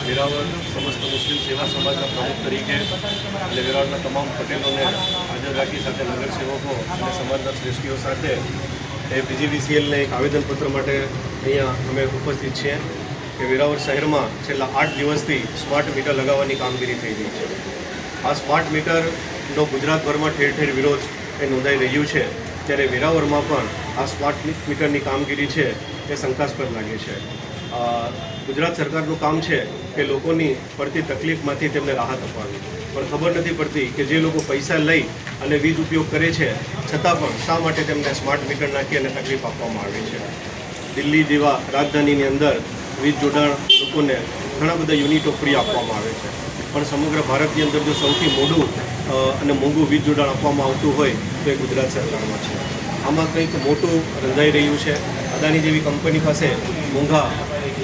વેરાવળ સમસ્ત મુસ્લિમ સેવા સમાજના પ્રમુખ તરીકે અને વેરાવળના તમામ પટેલોને હાજર રાખી સાથે નગરસેવકો અને સમાજના શ્રેષ્ઠીઓ સાથે એ પીજીવીસીએલને એક આવેદનપત્ર માટે અહીંયા અમે ઉપસ્થિત છીએ કે વેરાવળ શહેરમાં છેલ્લા 8 દિવસથી સ્માર્ટ મીટર લગાવવાની કામગીરી થઈ રહી છે। આ સ્માર્ટ મીટરનો ગુજરાતભરમાં ઠેર ઠેર વિરોધ એ નોંધાઈ રહ્યું છે, ત્યારે વેરાવળમાં પણ આ સ્માર્ટ મીટરની કામગીરી છે એ શંકાસ્પદ લાગે છે। ગુજરાત સરકારનું કામ છે કે લોકોની પડતી તકલીફમાંથી તેમને રાહત અપાવવી, પણ ખબર નથી પડતી કે જે લોકો પૈસા લઈ અને વીજ ઉપયોગ કરે છે છતાં પણ શા માટે તેમને સ્માર્ટ મીટર નાખી અને તકલીફ આપવામાં આવે છે। દિલ્હી જેવા રાજધાનીની અંદર વીજ જોડાણ લોકોને ઘણા બધા યુનિટો ફ્રી આપવામાં આવે છે, પણ સમગ્ર ભારતની અંદર જો સૌથી મોડું અને મોંઘું વીજ જોડાણ આપવામાં આવતું હોય તો એ ગુજરાત સરકારમાં છે। આમાં કંઈક મોટું રંધાઈ રહ્યું છે। અદાણી જેવી કંપની પાસે મોંઘા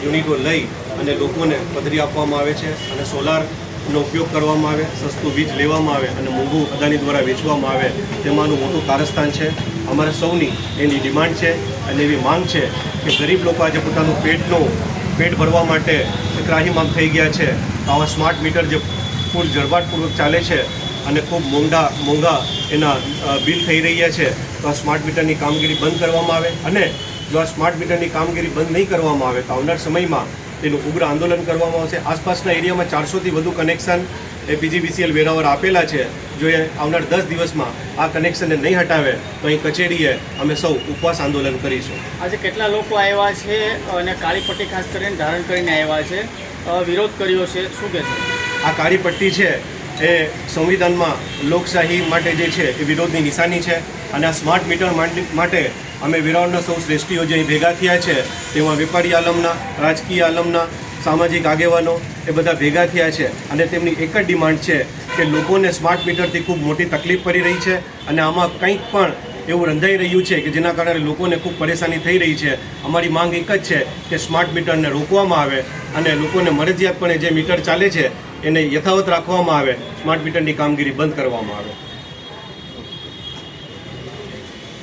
યુનિટો લઈ અને લોકોને પધરી આપવામાં આવે છે અને સોલારનો ઉપયોગ કરવામાં આવે, સસ્તું વીજ લેવામાં આવે અને મોંઘું અદાણી દ્વારા વેચવામાં આવે, તેમાંનું મોટું કારસ્તાન છે। અમારે સૌની એની ડિમાન્ડ છે અને એવી માંગ છે કે ગરીબ લોકો આજે પોતાનું પેટ ભરવા માટે ત્રાહિમામ થઈ ગયા છે। આવા સ્માર્ટ મીટર જે ફૂલ ઝડપાટપૂર્વક ચાલે છે અને ખૂબ મોંઘા એના બિલ થઈ રહ્યા છે, તો આ સ્માર્ટ મીટરની કામગીરી બંધ કરવામાં આવે અને જો આ સ્માર્ટ મીટરની કામગીરી બંધ નહીં કરવામાં આવે તો આવનાર સમયમાં તેનું ઉગ્ર આંદોલન કરવામાં આવશે। આસપાસના એરિયામાં 400થી વધુ કનેક્શન એ પીજીવીસીએલ વેરાવળ આપેલા છે। જો એ આવનાર 10 દિવસમાં આ કનેક્શનને નહીં હટાવે તો અહીં કચેરીએ અમે સૌ ઉપવાસ આંદોલન કરીશું। આજે કેટલા લોકો આવ્યા છે અને કાળી પટ્ટી ખાસ કરીને ધારણ કરીને આવ્યા છે, વિરોધ કર્યો છે, શું કહેશો? આ કાળી પટ્ટી છે એ સંવિધાનમાં લોકશાહી માટે જે છે એ વિરોધની નિશાની છે અને આ સ્માર્ટ મીટર માટે અમે વેરાવળના સૌ શ્રેષ્ઠીઓ જે અહીં ભેગા થયા છે તેમાં વેપારી આલમના, રાજકીય આલમના, સામાજિક આગેવાનો એ બધા ભેગા થયા છે અને તેમની એક જ ડિમાન્ડ છે કે લોકોને સ્માર્ટ મીટરથી ખૂબ મોટી તકલીફ પડી રહી છે અને આમાં કંઈક પણ એવું રંધાઈ રહ્યું છે કે જેના કારણે લોકોને ખૂબ પરેશાની થઈ રહી છે। અમારી માંગ એક જ છે કે સ્માર્ટ મીટરને રોકવામાં આવે અને લોકોને મરજિયાતપણે જે મીટર ચાલે છે એને યથાવત રાખવામાં આવે, સ્માર્ટ મીટરની કામગીરી બંધ કરવામાં આવે।